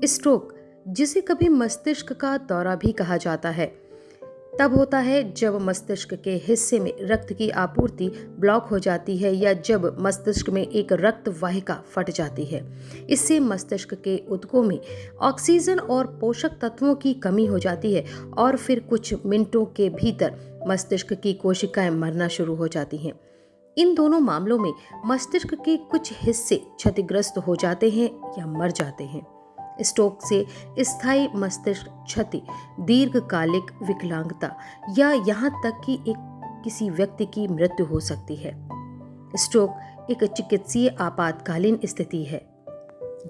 Stroke, जिसे कभी मस्तिष्क का दौरा भी कहा जाता है, तब होता है जब मस्तिष्क के हिस्से में रक्त की आपूर्ति ब्लॉक हो जाती है या जब मस्तिष्क में एक रक्त वाहिका फट जाती है। इससे मस्तिष्क के ऊतकों में ऑक्सीजन और पोषक तत्वों की कमी हो जाती है और फिर कुछ मिनटों के भीतर मस्तिष्क की कोशिकाएं मरना शुरू हो जाती हैं। इन दोनों मामलों में मस्तिष्क के कुछ हिस्से क्षतिग्रस्त हो जाते हैं या मर जाते हैं। स्ट्रोक से स्थायी मस्तिष्क क्षति, दीर्घकालिक विकलांगता या यहाँ तक कि किसी व्यक्ति की मृत्यु हो सकती है। स्ट्रोक एक चिकित्सीय आपातकालीन स्थिति है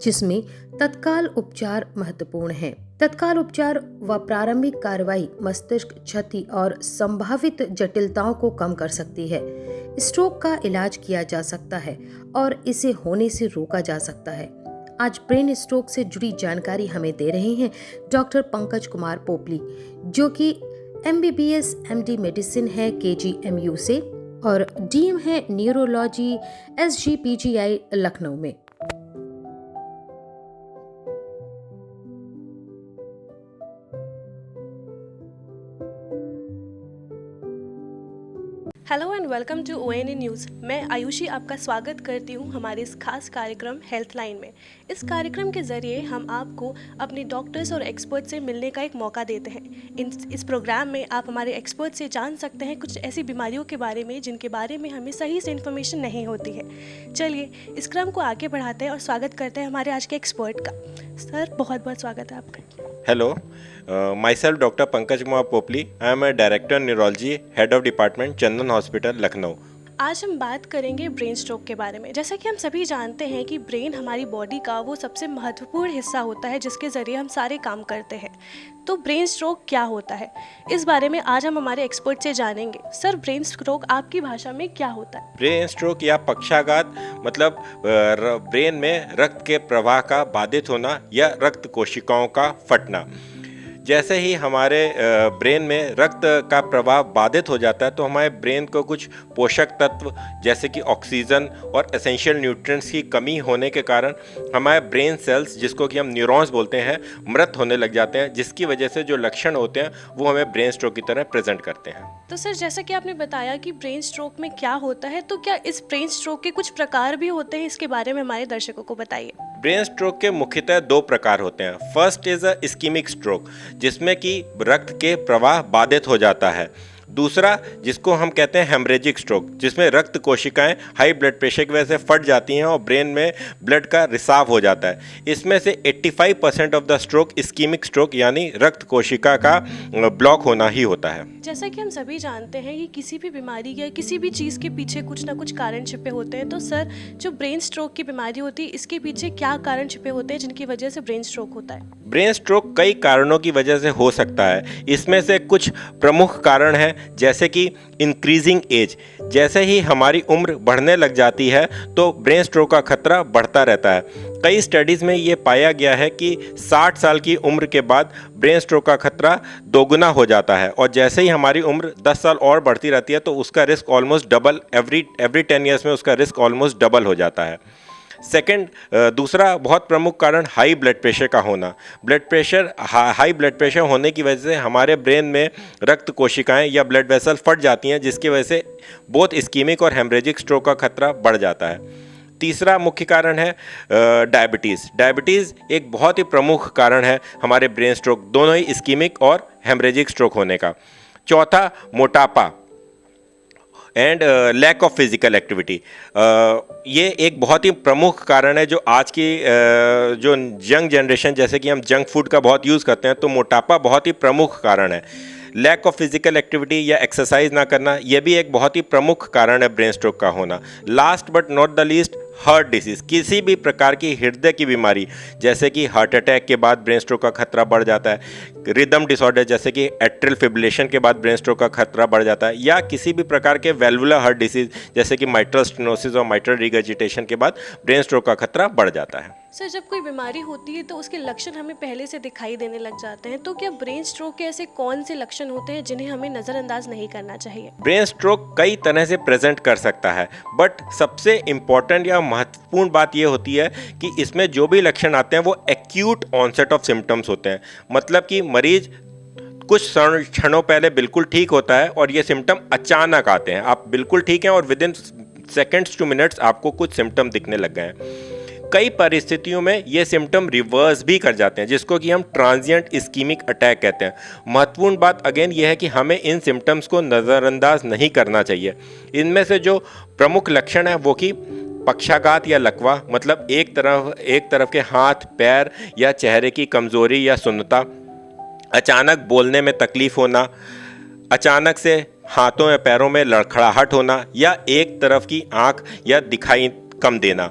जिसमें तत्काल उपचार महत्वपूर्ण है। तत्काल उपचार व प्रारंभिक कार्रवाई मस्तिष्क क्षति और संभावित जटिलताओं को कम कर सकती है। स्ट्रोक का इलाज किया जा सकता है और इसे होने से रोका जा सकता है। आज ब्रेन स्ट्रोक से जुड़ी जानकारी हमें दे रहे हैं डॉक्टर पंकज कुमार पोपली, जो कि MBBS MD मेडिसिन है KGMU से और DM है न्यूरोलॉजी SGPGI लखनऊ में। Hello and welcome to ONA news. मैं आयुषी आपका स्वागत करती हूं हमारे इस खास कार्यक्रम हेल्थ लाइन में। इस कार्यक्रम के ज़रिए हम आपको अपने डॉक्टर्स और एक्सपर्ट से मिलने का एक मौका देते हैं। इस प्रोग्राम में आप हमारे एक्सपर्ट से जान सकते हैं कुछ ऐसी बीमारियों के बारे में जिनके बारे में हमें सही से इन्फॉर्मेशन नहीं होती है। चलिए इस क्रम को आगे बढ़ाते हैं और स्वागत करते हैं हमारे आज के एक्सपर्ट का। सर, बहुत बहुत स्वागत है आपका। Hello, myself Dr. Pankaj Kumar Popli. I am a Director Neurology, Head of Department, Chandan Hospital, Lucknow. आज हम बात करेंगे ब्रेन स्ट्रोक के बारे में। जैसा कि हम सभी जानते हैं कि ब्रेन हमारी बॉडी का वो सबसे महत्वपूर्ण हिस्सा होता है जिसके ज़रिए हम सारे काम करते हैं। तो ब्रेन स्ट्रोक क्या होता है, इस बारे में आज हम हमारे एक्सपर्ट से जानेंगे। सर, ब्रेन स्ट्रोक आपकी भाषा में क्या होता है? ब्रेन स्ट्रोक या पक्षाघात मतलब ब्रेन में रक्त के प्रवाह का बाधित होना या रक्त कोशिकाओं का फटना। जैसे ही हमारे ब्रेन में रक्त का प्रवाह बाधित हो जाता है तो हमारे ब्रेन को कुछ पोषक तत्व जैसे कि ऑक्सीजन और एसेंशियल न्यूट्रिएंट्स की कमी होने के कारण हमारे ब्रेन सेल्स, जिसको कि हम न्यूरॉन्स बोलते हैं, मृत होने लग जाते हैं, जिसकी वजह से जो लक्षण होते हैं वो हमें ब्रेन स्ट्रोक की तरह प्रेजेंट करते हैं। तो सर, जैसा कि आपने बताया कि ब्रेन स्ट्रोक में क्या होता है, तो क्या इस ब्रेन स्ट्रोक के कुछ प्रकार भी होते हैं? इसके बारे में हमारे दर्शकों को बताइए। ब्रेन स्ट्रोक के मुख्यतः दो प्रकार होते हैं। First is a ischaemic stroke, जिसमें कि रक्त के प्रवाह बाधित हो जाता है। दूसरा, जिसको हम कहते हैं हेमरेजिक स्ट्रोक, जिसमें रक्त कोशिकाएं हाई ब्लड प्रेशर की वजह से फट जाती हैं और ब्रेन में ब्लड का रिसाव हो जाता है। इसमें से 85% of the stroke ischaemic stroke यानी रक्त कोशिका का ब्लॉक होना ही होता है। जैसा कि हम सभी जानते हैं कि किसी भी बीमारी या किसी भी चीज़ के पीछे कुछ ना कुछ कारण छिपे होते हैं। तो सर, जो ब्रेन स्ट्रोक की बीमारी होती है, इसके पीछे क्या कारण छिपे होते हैं जिनकी वजह से ब्रेन स्ट्रोक होता है? ब्रेन स्ट्रोक कई कारणों की वजह से हो सकता है। इसमें से कुछ प्रमुख कारण हैं, जैसे कि इंक्रीजिंग एज। जैसे ही हमारी उम्र बढ़ने लग जाती है तो ब्रेन स्ट्रोक का खतरा बढ़ता रहता है। कई स्टडीज़ में ये पाया गया है कि 60 साल की उम्र के बाद ब्रेन स्ट्रोक का खतरा दोगुना हो जाता है और जैसे ही हमारी उम्र 10 साल और बढ़ती रहती है तो उसका risk almost double, every 10 years में उसका रिस्क ऑलमोस्ट डबल हो जाता है। सेकेंड, दूसरा बहुत प्रमुख कारण हाई ब्लड प्रेशर का होना। हाई ब्लड प्रेशर होने की वजह से हमारे ब्रेन में रक्त कोशिकाएं या ब्लड वेसल फट जाती हैं, जिसकी वजह से बोथ इस्कीमिक और हेमरेजिक स्ट्रोक का खतरा बढ़ जाता है। तीसरा मुख्य कारण है डायबिटीज़। डायबिटीज़ एक बहुत ही प्रमुख कारण है हमारे ब्रेन स्ट्रोक, दोनों ही इस्कीमिक और हेमरेजिक स्ट्रोक होने का। चौथा, मोटापा and lack of physical activity. ये एक बहुत ही प्रमुख कारण है जो आज की जो यंग जनरेशन, जैसे कि हम जंक फूड का बहुत यूज़ करते हैं, तो मोटापा बहुत ही प्रमुख कारण है। लैक ऑफ फिजिकल एक्टिविटी या एक्सरसाइज ना करना, यह भी एक बहुत ही प्रमुख कारण है ब्रेन स्ट्रोक का होना। Last but not the least, heart disease. किसी भी प्रकार की हृदय की बीमारी, जैसे कि हार्ट अटैक के बाद ब्रेन स्ट्रोक का खतरा बढ़ जाता है। रिदम डिसऑर्डर, जैसे कि एट्रियल फिब्रिलेशन के बाद ब्रेन स्ट्रोक का खतरा बढ़ जाता है। या किसी भी प्रकार के वेल्वुलर हार्ट डिसीज़, जैसे कि माइट्रल स्टेनोसिस और माइट्रल रिगर्जिटेशन के बाद ब्रेन स्ट्रोक का खतरा बढ़ जाता है। सर, जब कोई बीमारी होती है तो उसके लक्षण हमें पहले से दिखाई देने लग जाते हैं, तो क्या ब्रेन स्ट्रोक के ऐसे कौन से लक्षण होते हैं जिन्हें हमें नज़रअंदाज नहीं करना चाहिए? ब्रेन स्ट्रोक कई तरह से प्रेजेंट कर सकता है, बट सबसे इम्पॉर्टेंट या महत्वपूर्ण बात यह होती है कि इसमें जो भी लक्षण आते हैं वो एक्यूट ऑनसेट ऑफ सिम्टम्स होते हैं। मतलब कि मरीज कुछ क्षणों पहले बिल्कुल ठीक होता है और ये सिम्टम अचानक आते हैं। आप बिल्कुल ठीक हैं और with in seconds two minutes आपको कुछ सिम्टम दिखने लग गए हैं। कई परिस्थितियों में ये सिम्टम रिवर्स भी कर जाते हैं, जिसको कि हम ट्रांजिएंट इस्कीमिक अटैक कहते हैं। महत्वपूर्ण बात अगेन ये है कि हमें इन सिम्टम्स को नज़रअंदाज नहीं करना चाहिए। इनमें से जो प्रमुख लक्षण है वो कि पक्षाघात या लकवा, मतलब एक तरफ के हाथ, पैर या चेहरे की कमज़ोरी या सुन्नता, अचानक बोलने में तकलीफ होना, अचानक से हाथों या पैरों में लड़खड़ाहट होना या एक तरफ की आँख या दिखाई कम देना।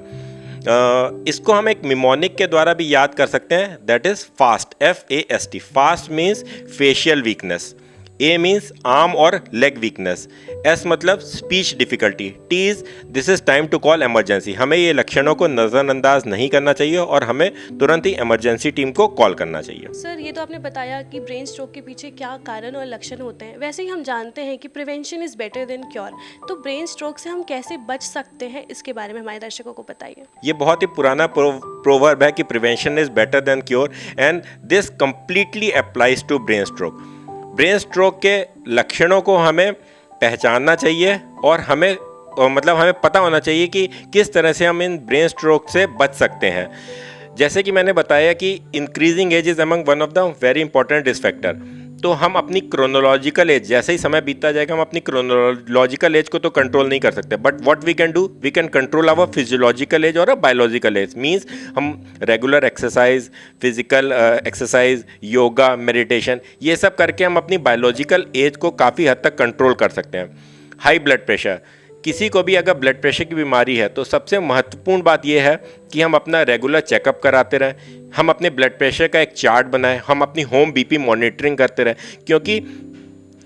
इसको हम एक मिमोनिक के द्वारा भी याद कर सकते हैं, that is fast, FAST। Fast means facial weakness, A means arm और लेग वीकनेस, S मतलब speech difficulty, T is this is time to call emergency. हमें ये लक्षणों को नज़रअंदाज नहीं करना चाहिए और हमें तुरंत ही इमरजेंसी टीम को कॉल करना चाहिए। सर, ये तो आपने बताया कि ब्रेन स्ट्रोक के पीछे क्या कारण और लक्षण होते हैं। वैसे ही हम जानते हैं कि prevention is better than cure, तो ब्रेन स्ट्रोक से हम कैसे बच सकते हैं, इसके बारे में हमारे दर्शकों को बताइए। ये बहुत ही पुराना प्रोवर्ब है कि prevention is better than cure and this completely applies to brain stroke. Brain stroke के लक्षणों को हमें पहचानना चाहिए और हमें पता होना चाहिए कि किस तरह से हम इन ब्रेन स्ट्रोक से बच सकते हैं। जैसे कि मैंने बताया कि increasing age is among one of the very important risk factor. तो हम अपनी क्रोनोलॉजिकल एज, जैसे ही समय बीतता जाएगा हम अपनी क्रोनोलॉजिकल एज को तो कंट्रोल नहीं कर सकते, but what we can do, we can control our physiological age और अ बायोलॉजिकल एज। मीन्स हम regular exercise, physical exercise, yoga, meditation, ये सब करके हम अपनी बायोलॉजिकल एज को काफ़ी हद तक कंट्रोल कर सकते हैं। हाई ब्लड प्रेशर, किसी को भी अगर ब्लड प्रेशर की बीमारी है तो सबसे महत्वपूर्ण बात यह है कि हम अपना रेगुलर चेकअप कराते रहें, हम अपने ब्लड प्रेशर का एक चार्ट बनाएं, हम अपनी होम बीपी मॉनिटरिंग करते रहें, क्योंकि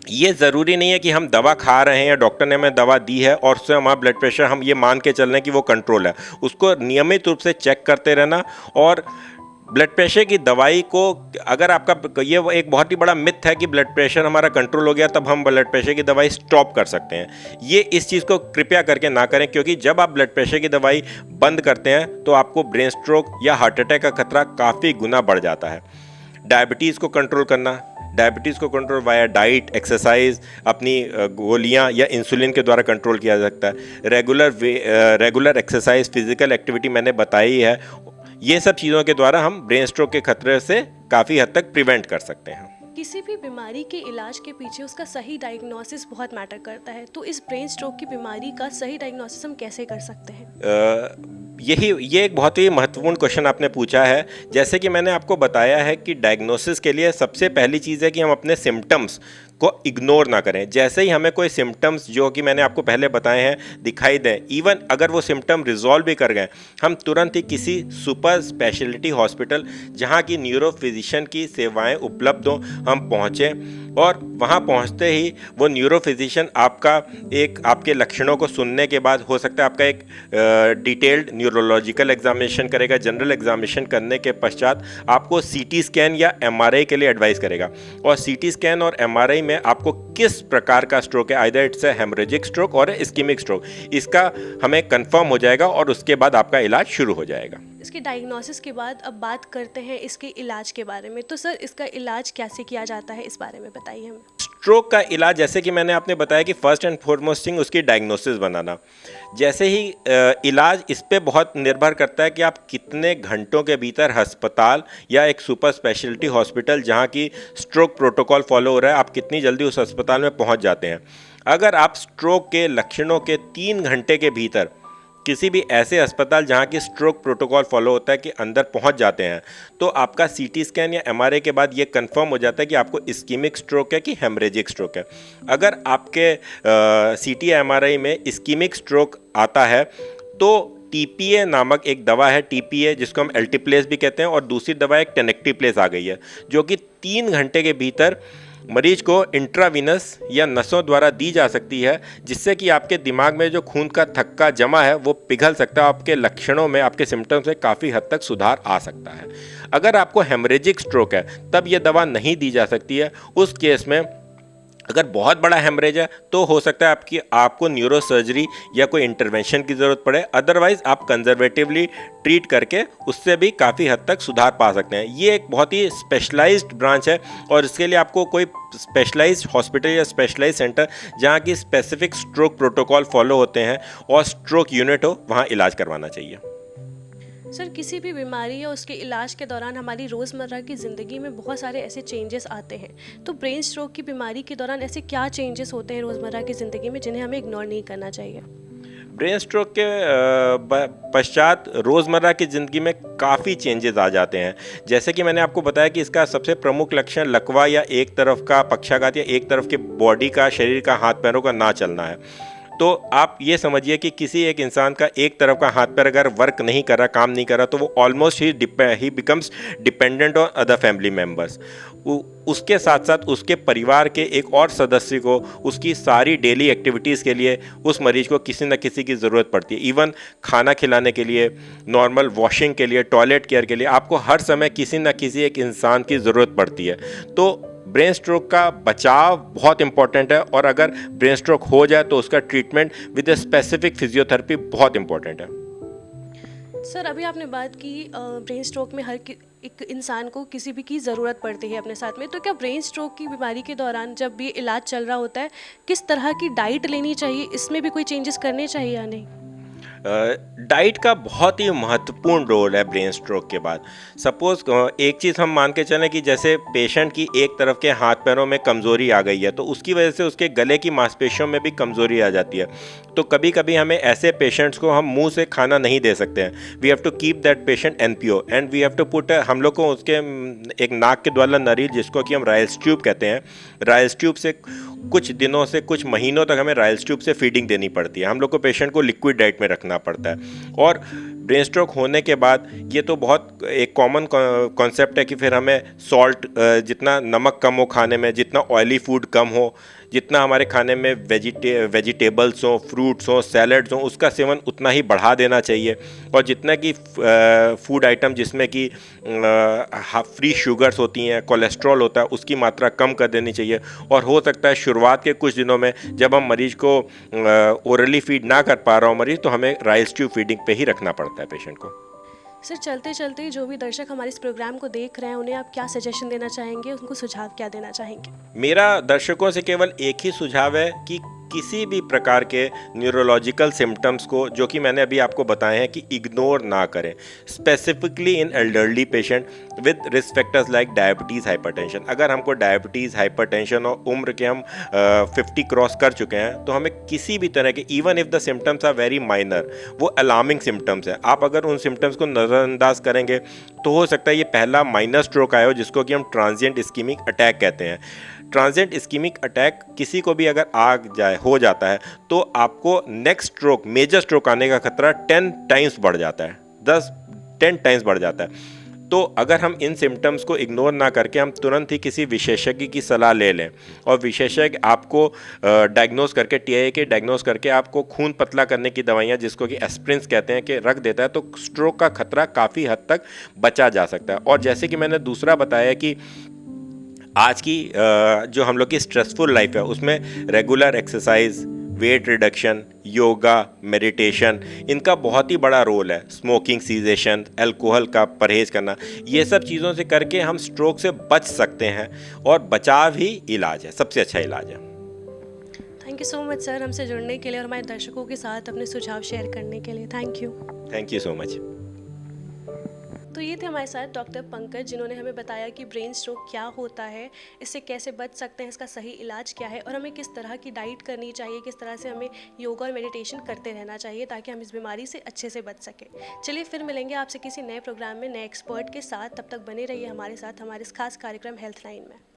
ये ज़रूरी नहीं है कि हम दवा खा रहे हैं या डॉक्टर ने हमें दवा दी है और उससे हमारा ब्लड प्रेशर हम ये मान के चल रहे हैं कि वो कंट्रोल है। उसको नियमित रूप से चेक करते रहना। और ब्लड प्रेशर की दवाई को, अगर आपका ये एक बहुत ही बड़ा मिथ है कि ब्लड प्रेशर हमारा कंट्रोल हो गया तब हम ब्लड प्रेशर की दवाई स्टॉप कर सकते हैं, ये इस चीज़ को कृपया करके ना करें, क्योंकि जब आप ब्लड प्रेशर की दवाई बंद करते हैं तो आपको ब्रेन स्ट्रोक या हार्ट अटैक का खतरा काफ़ी गुना बढ़ जाता है। डायबिटीज़ को कंट्रोल करना, डायबिटीज़ को कंट्रोल वाया डाइट, एक्सरसाइज, अपनी गोलियां या इंसुलिन के द्वारा कंट्रोल किया जा सकता है। रेगुलर एक्सरसाइज, फिजिकल एक्टिविटी मैंने बताई है, ये सब चीज़ों के द्वारा हम ब्रेन स्ट्रोक के खतरे से काफ़ी हद तक प्रिवेंट कर सकते हैं। किसी भी बीमारी के इलाज के पीछे उसका सही डायग्नोसिस बहुत मैटर करता है, तो इस ब्रेन स्ट्रोक की बीमारी का सही डायग्नोसिस हम कैसे कर सकते हैं? ये एक बहुत ही महत्वपूर्ण क्वेश्चन आपने पूछा है। जैसे कि मैंने आपको बताया है कि डायग्नोसिस के लिए सबसे पहली चीज़ है कि हम अपने सिम्टम्स को इग्नोर ना करें। जैसे ही हमें कोई सिम्टम्स जो कि मैंने आपको पहले बताए हैं दिखाई दें, इवन अगर वो सिम्टम रिजॉल्व भी कर गए, हम तुरंत ही किसी सुपर स्पेशलिटी हॉस्पिटल जहाँ की न्यूरो फिजिशियन की सेवाएं उपलब्ध हों हम पहुँचें, और वहाँ पहुँचते ही वो न्यूरो फिजिशियन आपके लक्षणों को सुनने के बाद हो सकता है आपका एक डिटेल्ड न्यूरोलॉजिकल एग्जामिनेशन करेगा। जनरल एग्जामिनेशन करने के पश्चात आपको CT स्कैन या MRI के लिए एडवाइस करेगा, और CT स्कैन और MRI में आपको किस प्रकार का स्ट्रोक है, either it's a haemorrhagic stroke और इस्कीमिक स्ट्रोक, इसका हमें कंफर्म हो जाएगा और उसके बाद आपका इलाज शुरू हो जाएगा। इसके डायग्नोसिस के बाद अब बात करते हैं इसके इलाज के बारे में। तो सर, इसका इलाज कैसे किया जाता है, इस बारे में बताइए हमें। स्ट्रोक का इलाज, जैसे कि मैंने आपने बताया कि फर्स्ट एंड फॉरमोस्ट थिंग उसकी डायग्नोसिस बनाना। जैसे ही इलाज इस पे बहुत निर्भर करता है कि आप कितने घंटों के भीतर अस्पताल या एक सुपर स्पेशलिटी हॉस्पिटल जहाँ की स्ट्रोक प्रोटोकॉल फॉलो हो रहा है, आप कितनी जल्दी उस अस्पताल में पहुँच जाते हैं। अगर आप स्ट्रोक के लक्षणों के 3 घंटे के भीतर किसी भी ऐसे अस्पताल जहाँ की स्ट्रोक प्रोटोकॉल फॉलो होता है कि अंदर पहुँच जाते हैं, तो आपका CT स्कैन या MRI के बाद ये कंफर्म हो जाता है कि आपको इस्कीमिक स्ट्रोक है कि हेमरेजिक स्ट्रोक है। अगर आपके CT या MRI में इस्कीमिक स्ट्रोक आता है तो TPA नामक एक दवा है, TPA जिसको हम एल्टीप्लेस भी कहते हैं, और दूसरी दवा एक टेनेक्टिप्लेस आ गई है, जो कि 3 घंटे के भीतर मरीज को इंट्रावीनस या नसों द्वारा दी जा सकती है, जिससे कि आपके दिमाग में जो खून का थक्का जमा है वो पिघल सकता है। आपके लक्षणों में, आपके सिम्टम्स में काफ़ी हद तक सुधार आ सकता है। अगर आपको हेमरेजिक स्ट्रोक है तब ये दवा नहीं दी जा सकती है। उस केस में अगर बहुत बड़ा हेमरेज है तो हो सकता है आपको न्यूरो सर्जरी या कोई इंटरवेंशन की ज़रूरत पड़े। अदरवाइज आप कंजर्वेटिवली ट्रीट करके उससे भी काफ़ी हद तक सुधार पा सकते हैं। ये एक बहुत ही स्पेशलाइज्ड ब्रांच है और इसके लिए आपको कोई स्पेशलाइज्ड हॉस्पिटल या स्पेशलाइज्ड सेंटर जहाँ की स्पेसिफिक स्ट्रोक प्रोटोकॉल फॉलो होते हैं और स्ट्रोक यूनिट हो, वहाँ इलाज करवाना चाहिए। सर, किसी भी बीमारी या उसके इलाज के दौरान हमारी रोज़मर्रा की ज़िंदगी में बहुत सारे ऐसे चेंजेस आते हैं, तो ब्रेन स्ट्रोक की बीमारी के दौरान ऐसे क्या चेंजेस होते हैं रोज़मर्रा की ज़िंदगी में जिन्हें हमें इग्नोर नहीं करना चाहिए? ब्रेन स्ट्रोक के पश्चात रोज़मर्रा की ज़िंदगी में काफ़ी चेंजेस आ जाते हैं। जैसे कि मैंने आपको बताया कि इसका सबसे प्रमुख लक्षण लकवा या एक तरफ का पक्षाघात या एक तरफ के बॉडी का, शरीर का, हाथ पैरों का ना चलना है। तो आप ये समझिए कि किसी एक इंसान का एक तरफ का हाथ पैर अगर वर्क नहीं कर रहा, काम नहीं कर रहा, तो वो almost he becomes dependent on other family members. उसके साथ साथ उसके परिवार के एक और सदस्य को उसकी सारी डेली एक्टिविटीज़ के लिए उस मरीज को किसी न किसी की ज़रूरत पड़ती है। इवन खाना खिलाने के लिए, नॉर्मल वॉशिंग के लिए, टॉयलेट केयर के लिए आपको हर समय किसी न किसी एक इंसान की ज़रूरत पड़ती है। तो ब्रेन स्ट्रोक का बचाव बहुत इंपॉर्टेंट है और अगर ब्रेन स्ट्रोक हो जाए तो उसका treatment with a specific physiotherapy बहुत इंपॉर्टेंट है। सर, अभी आपने बात की ब्रेन स्ट्रोक में एक इंसान को किसी भी की ज़रूरत पड़ती है अपने साथ में, तो क्या ब्रेन स्ट्रोक की बीमारी के दौरान जब भी इलाज चल रहा होता है किस तरह की डाइट लेनी चाहिए, इसमें भी कोई चेंजेस करने चाहिए या नहीं? डाइट का बहुत ही महत्वपूर्ण रोल है ब्रेन स्ट्रोक के बाद। सपोज़ एक चीज़ हम मान के चलें कि जैसे पेशेंट की एक तरफ के हाथ पैरों में कमज़ोरी आ गई है तो उसकी वजह से उसके गले की मांसपेशियों में भी कमज़ोरी आ जाती है। तो कभी कभी हमें ऐसे पेशेंट्स को हम मुंह से खाना नहीं दे सकते हैं। We have to keep that patient NPO and we have to put, हम लोग को उसके एक नाक के द्वारा नरील, जिसको कि हम राइल्स ट्यूब कहते हैं, राइल्स ट्यूब से कुछ दिनों से कुछ महीनों तक हमें राइल्स ट्यूब से फीडिंग देनी पड़ती है। हम लोग को पेशेंट को लिक्विड डाइट में रखना पड़ता है। और ब्रेन स्ट्रोक होने के बाद ये तो बहुत एक कॉमन कॉन्सेप्ट है कि फिर हमें सॉल्ट, जितना नमक कम हो खाने में, जितना ऑयली फूड कम हो, जितना हमारे खाने में वेजिटेबल्स हों, फ्रूट्स हों, सैलड्स हों, उसका सेवन उतना ही बढ़ा देना चाहिए। और जितना कि फूड आइटम जिसमें कि फ्री शुगर्स होती हैं, कोलेस्ट्रॉल होता है, उसकी मात्रा कम कर देनी चाहिए। और हो सकता है शुरुआत के कुछ दिनों में जब हम मरीज को ओरली फीड ना कर पा रहा हो मरीज, तो हमें राइस ट्यूब फीडिंग पे ही रखना पड़ता है पेशेंट को। सर, चलते चलते जो भी दर्शक हमारे इस प्रोग्राम को देख रहे हैं उन्हें आप क्या सजेशन देना चाहेंगे, उनको सुझाव क्या देना चाहेंगे? मेरा दर्शकों से केवल एक ही सुझाव है कि किसी भी प्रकार के न्यूरोलॉजिकल सिम्टम्स को, जो कि मैंने अभी आपको बताए हैं, कि इग्नोर ना करें, specifically in elderly patient with risk factors like diabetes, hypertension. अगर हमको डायबिटीज़, हाइपरटेंशन और उम्र के हम 50 क्रॉस कर चुके हैं तो हमें किसी भी तरह के, even if the symptoms are very minor, वो अलार्मिंग सिम्टम्स है, आप अगर उन सिम्टम्स को नज़रअंदाज करेंगे तो हो सकता है ये पहला माइनर स्ट्रोक आया हो, जिसको कि हम ट्रांजिएंट इस्कीमिक अटैक कहते हैं। ट्रांजिएंट इस्कीमिक अटैक किसी को भी अगर हो जाता है तो आपको नेक्स्ट स्ट्रोक, मेजर स्ट्रोक आने का खतरा 10 टाइम्स बढ़ जाता है, 10 टाइम्स बढ़ जाता है। तो अगर हम इन सिम्टम्स को इग्नोर ना करके हम तुरंत ही किसी विशेषज्ञ की सलाह ले लें और विशेषज्ञ आपको डायग्नोस करके, टीआई के डायग्नोस करके आपको खून पतला करने की दवाइयाँ, जिसको कि एस्प्रिन्स कहते हैं, कि रख देता है, तो स्ट्रोक का खतरा काफ़ी हद तक बचा जा सकता है। और जैसे कि मैंने दूसरा बताया कि आज की जो हम लोग की स्ट्रेसफुल लाइफ है उसमें regular exercise, weight reduction, yoga, meditation, इनका बहुत ही बड़ा रोल है। स्मोकिंग सीजेशन, अल्कोहल का परहेज़ करना, ये सब चीज़ों से करके हम स्ट्रोक से बच सकते हैं और बचाव ही इलाज है, सबसे अच्छा इलाज है। Thank you so much sir, हमसे जुड़ने के लिए और हमारे दर्शकों के साथ अपने सुझाव शेयर करने के लिए। Thank you so much. तो ये थे हमारे साथ डॉक्टर पंकज, जिन्होंने हमें बताया कि ब्रेन स्ट्रोक क्या होता है, इससे कैसे बच सकते हैं, इसका सही इलाज क्या है और हमें किस तरह की डाइट करनी चाहिए, किस तरह से हमें योगा और मेडिटेशन करते रहना चाहिए ताकि हम इस बीमारी से अच्छे से बच सकें। चलिए फिर मिलेंगे आपसे किसी नए प्रोग्राम में नए एक्सपर्ट के साथ। तब तक बने रहिए हमारे साथ, हमारे इस खास कार्यक्रम हेल्थ लाइन में।